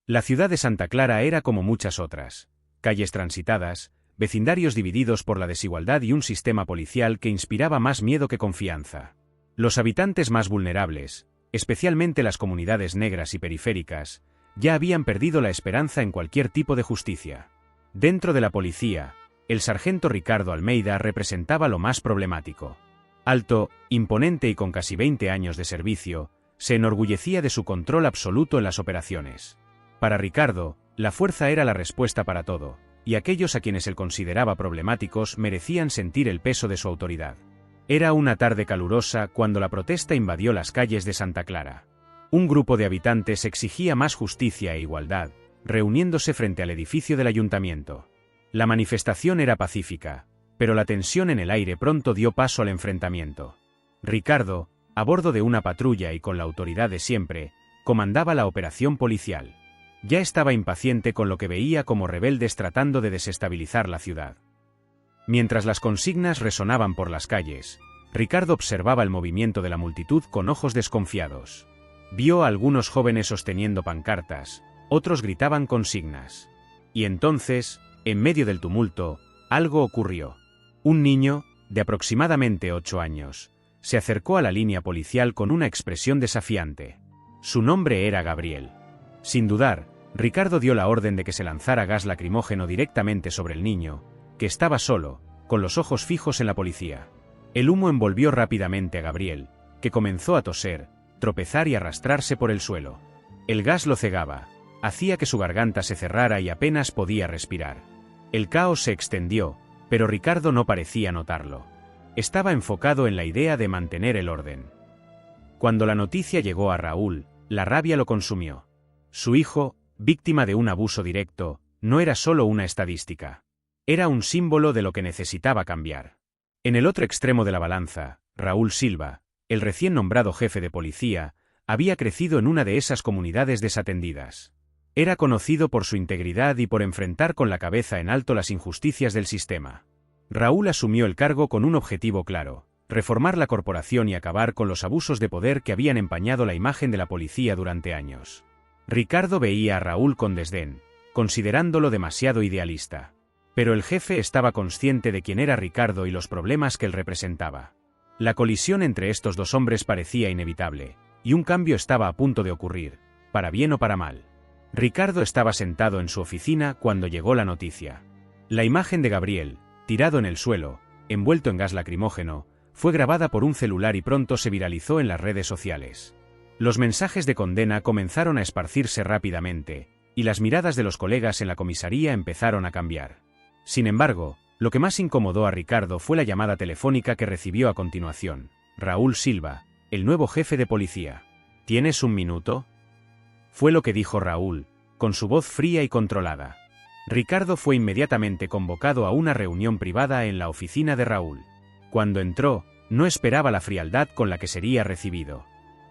La ciudad de Santa Clara era como muchas otras: calles transitadas, vecindarios divididos por la desigualdad y un sistema policial que inspiraba más miedo que confianza. Los habitantes más vulnerables, especialmente las comunidades negras y periféricas, ya habían perdido la esperanza en cualquier tipo de justicia. Dentro de la policía, el sargento Ricardo Almeida representaba lo más problemático. Alto, imponente y con casi 20 años de servicio, se enorgullecía de su control absoluto en las operaciones. Para Ricardo, la fuerza era la respuesta para todo, y aquellos a quienes él consideraba problemáticos merecían sentir el peso de su autoridad. Era una tarde calurosa cuando la protesta invadió las calles de Santa Clara. Un grupo de habitantes exigía más justicia e igualdad, reuniéndose frente al edificio del ayuntamiento. La manifestación era pacífica, pero la tensión en el aire pronto dio paso al enfrentamiento. Ricardo, a bordo de una patrulla y con la autoridad de siempre, comandaba la operación policial. Ya estaba impaciente con lo que veía como rebeldes tratando de desestabilizar la ciudad. Mientras las consignas resonaban por las calles, Ricardo observaba el movimiento de la multitud con ojos desconfiados. Vio a algunos jóvenes sosteniendo pancartas, otros gritaban consignas. Y entonces, en medio del tumulto, algo ocurrió. Un niño, de aproximadamente 8 años, se acercó a la línea policial con una expresión desafiante. Su nombre era Gabriel. Sin dudar, Ricardo dio la orden de que se lanzara gas lacrimógeno directamente sobre el niño, que estaba solo, con los ojos fijos en la policía. El humo envolvió rápidamente a Gabriel, que comenzó a toser, tropezar y arrastrarse por el suelo. El gas lo cegaba, hacía que su garganta se cerrara y apenas podía respirar. El caos se extendió, pero Ricardo no parecía notarlo. Estaba enfocado en la idea de mantener el orden. Cuando la noticia llegó a Raúl, la rabia lo consumió. Su hijo, víctima de un abuso directo, no era solo una estadística. Era un símbolo de lo que necesitaba cambiar. En el otro extremo de la balanza, Raúl Silva, el recién nombrado jefe de policía, había crecido en una de esas comunidades desatendidas. Era conocido por su integridad y por enfrentar con la cabeza en alto las injusticias del sistema. Raúl asumió el cargo con un objetivo claro: reformar la corporación y acabar con los abusos de poder que habían empañado la imagen de la policía durante años. Ricardo veía a Raúl con desdén, considerándolo demasiado idealista. Pero el jefe estaba consciente de quién era Ricardo y los problemas que él representaba. La colisión entre estos dos hombres parecía inevitable, y un cambio estaba a punto de ocurrir, para bien o para mal. Ricardo estaba sentado en su oficina cuando llegó la noticia. La imagen de Gabriel, tirado en el suelo, envuelto en gas lacrimógeno, fue grabada por un celular y pronto se viralizó en las redes sociales. Los mensajes de condena comenzaron a esparcirse rápidamente, y las miradas de los colegas en la comisaría empezaron a cambiar. Sin embargo, lo que más incomodó a Ricardo fue la llamada telefónica que recibió a continuación. Raúl Silva, el nuevo jefe de policía. ¿Tienes un minuto? Fue lo que dijo Raúl, con su voz fría y controlada. Ricardo fue inmediatamente convocado a una reunión privada en la oficina de Raúl. Cuando entró, no esperaba la frialdad con la que sería recibido.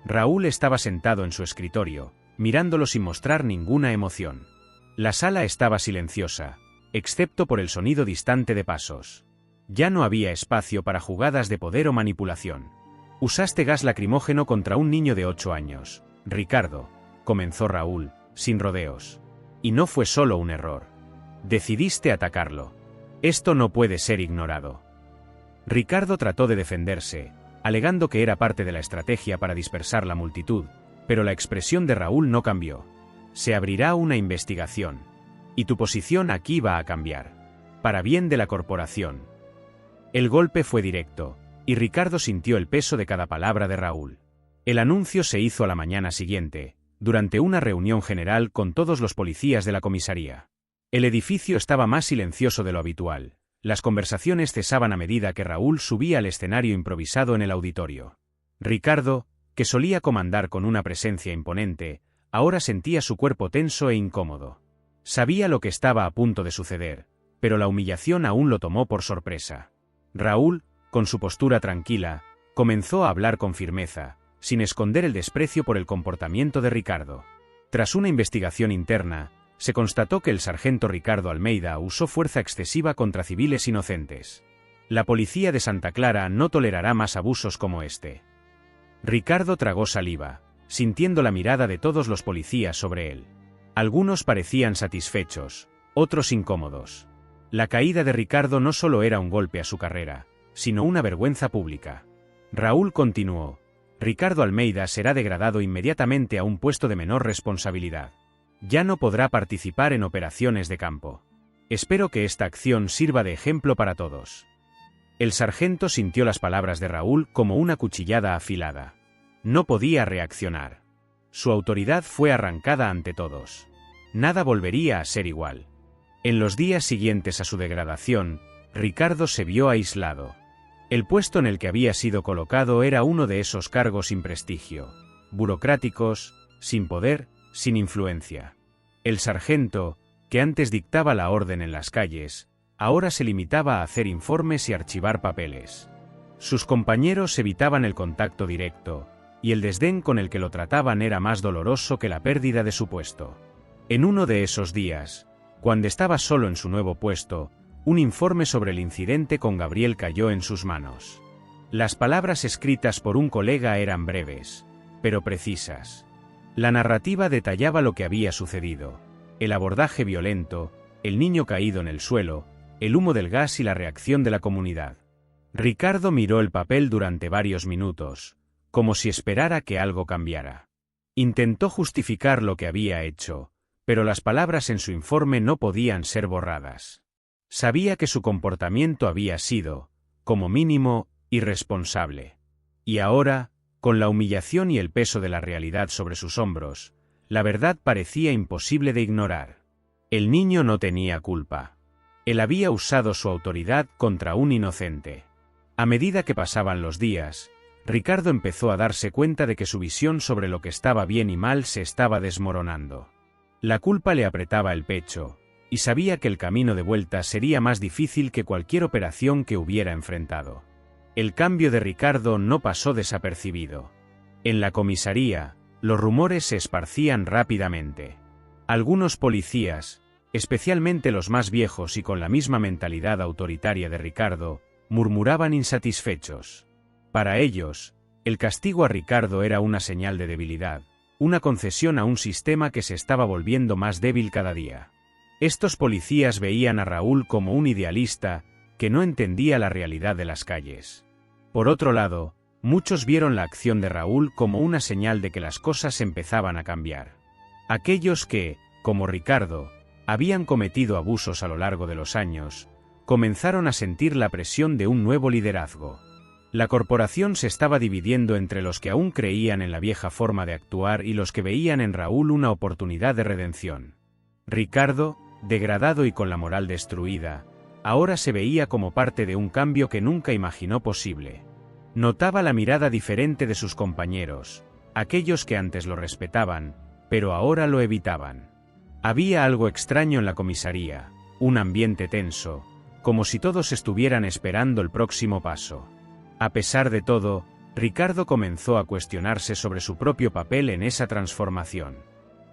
Raúl estaba sentado en su escritorio, mirándolo sin mostrar ninguna emoción. La sala estaba silenciosa, excepto por el sonido distante de pasos. Ya no había espacio para jugadas de poder o manipulación. Usaste gas lacrimógeno contra un niño de 8 años, Ricardo, comenzó Raúl, sin rodeos. Y no fue solo un error. Decidiste atacarlo. Esto no puede ser ignorado. Ricardo trató de defenderse, alegando que era parte de la estrategia para dispersar la multitud, pero la expresión de Raúl no cambió. Se abrirá una investigación. Y tu posición aquí va a cambiar. Para bien de la corporación. El golpe fue directo, y Ricardo sintió el peso de cada palabra de Raúl. El anuncio se hizo a la mañana siguiente, durante una reunión general con todos los policías de la comisaría. El edificio estaba más silencioso de lo habitual. Las conversaciones cesaban a medida que Raúl subía al escenario improvisado en el auditorio. Ricardo, que solía comandar con una presencia imponente, ahora sentía su cuerpo tenso e incómodo. Sabía lo que estaba a punto de suceder, pero la humillación aún lo tomó por sorpresa. Raúl, con su postura tranquila, comenzó a hablar con firmeza, sin esconder el desprecio por el comportamiento de Ricardo. Tras una investigación interna, se constató que el sargento Ricardo Almeida usó fuerza excesiva contra civiles inocentes. La policía de Santa Clara no tolerará más abusos como este. Ricardo tragó saliva, sintiendo la mirada de todos los policías sobre él. Algunos parecían satisfechos, otros incómodos. La caída de Ricardo no solo era un golpe a su carrera, sino una vergüenza pública. Raúl continuó: Ricardo Almeida será degradado inmediatamente a un puesto de menor responsabilidad. Ya no podrá participar en operaciones de campo. Espero que esta acción sirva de ejemplo para todos. El sargento sintió las palabras de Raúl como una cuchillada afilada. No podía reaccionar. Su autoridad fue arrancada ante todos. Nada volvería a ser igual. En los días siguientes a su degradación, Ricardo se vio aislado. El puesto en el que había sido colocado era uno de esos cargos sin prestigio, burocráticos, sin poder, sin influencia. El sargento, que antes dictaba la orden en las calles, ahora se limitaba a hacer informes y archivar papeles. Sus compañeros evitaban el contacto directo, y el desdén con el que lo trataban era más doloroso que la pérdida de su puesto. En uno de esos días, cuando estaba solo en su nuevo puesto, un informe sobre el incidente con Gabriel cayó en sus manos. Las palabras escritas por un colega eran breves, pero precisas. La narrativa detallaba lo que había sucedido: el abordaje violento, el niño caído en el suelo, el humo del gas y la reacción de la comunidad. Ricardo miró el papel durante varios minutos, como si esperara que algo cambiara. Intentó justificar lo que había hecho, pero las palabras en su informe no podían ser borradas. Sabía que su comportamiento había sido, como mínimo, irresponsable. Y ahora, con la humillación y el peso de la realidad sobre sus hombros, la verdad parecía imposible de ignorar. El niño no tenía culpa. Él había usado su autoridad contra un inocente. A medida que pasaban los días, Ricardo empezó a darse cuenta de que su visión sobre lo que estaba bien y mal se estaba desmoronando. La culpa le apretaba el pecho, y sabía que el camino de vuelta sería más difícil que cualquier operación que hubiera enfrentado. El cambio de Ricardo no pasó desapercibido. En la comisaría, los rumores se esparcían rápidamente. Algunos policías, especialmente los más viejos y con la misma mentalidad autoritaria de Ricardo, murmuraban insatisfechos. Para ellos, el castigo a Ricardo era una señal de debilidad, una concesión a un sistema que se estaba volviendo más débil cada día. Estos policías veían a Raúl como un idealista que no entendía la realidad de las calles. Por otro lado, muchos vieron la acción de Raúl como una señal de que las cosas empezaban a cambiar. Aquellos que, como Ricardo, habían cometido abusos a lo largo de los años, comenzaron a sentir la presión de un nuevo liderazgo. La corporación se estaba dividiendo entre los que aún creían en la vieja forma de actuar y los que veían en Raúl una oportunidad de redención. Ricardo, degradado y con la moral destruida, ahora se veía como parte de un cambio que nunca imaginó posible. Notaba la mirada diferente de sus compañeros, aquellos que antes lo respetaban, pero ahora lo evitaban. Había algo extraño en la comisaría, un ambiente tenso, como si todos estuvieran esperando el próximo paso. A pesar de todo, Ricardo comenzó a cuestionarse sobre su propio papel en esa transformación.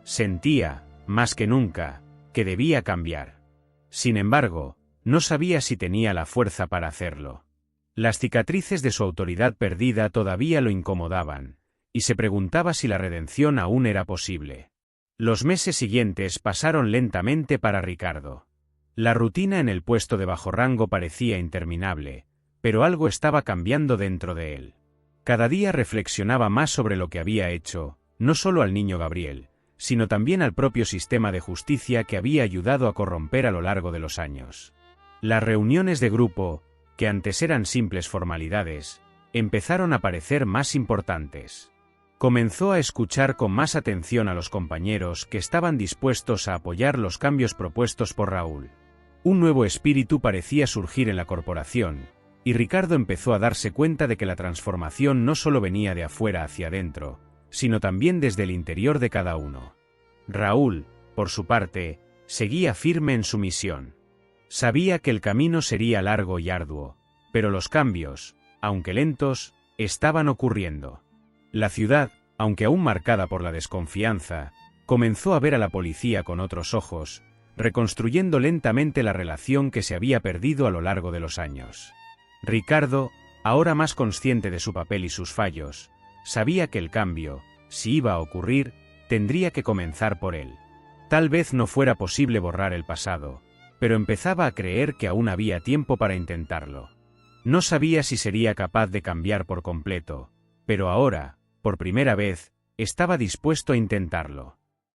Sentía, más que nunca, que debía cambiar. Sin embargo, no sabía si tenía la fuerza para hacerlo. Las cicatrices de su autoridad perdida todavía lo incomodaban, y se preguntaba si la redención aún era posible. Los meses siguientes pasaron lentamente para Ricardo. La rutina en el puesto de bajo rango parecía interminable, pero algo estaba cambiando dentro de él. Cada día reflexionaba más sobre lo que había hecho, no solo al niño Gabriel, sino también al propio sistema de justicia que había ayudado a corromper a lo largo de los años. Las reuniones de grupo, que antes eran simples formalidades, empezaron a parecer más importantes. Comenzó a escuchar con más atención a los compañeros que estaban dispuestos a apoyar los cambios propuestos por Raúl. Un nuevo espíritu parecía surgir en la corporación, y Ricardo empezó a darse cuenta de que la transformación no solo venía de afuera hacia adentro, sino también desde el interior de cada uno. Raúl, por su parte, seguía firme en su misión. Sabía que el camino sería largo y arduo, pero los cambios, aunque lentos, estaban ocurriendo. La ciudad, aunque aún marcada por la desconfianza, comenzó a ver a la policía con otros ojos, reconstruyendo lentamente la relación que se había perdido a lo largo de los años. Ricardo, ahora más consciente de su papel y sus fallos, sabía que el cambio, si iba a ocurrir, tendría que comenzar por él. Tal vez no fuera posible borrar el pasado, pero empezaba a creer que aún había tiempo para intentarlo. No sabía si sería capaz de cambiar por completo, pero ahora, por primera vez, estaba dispuesto a intentarlo.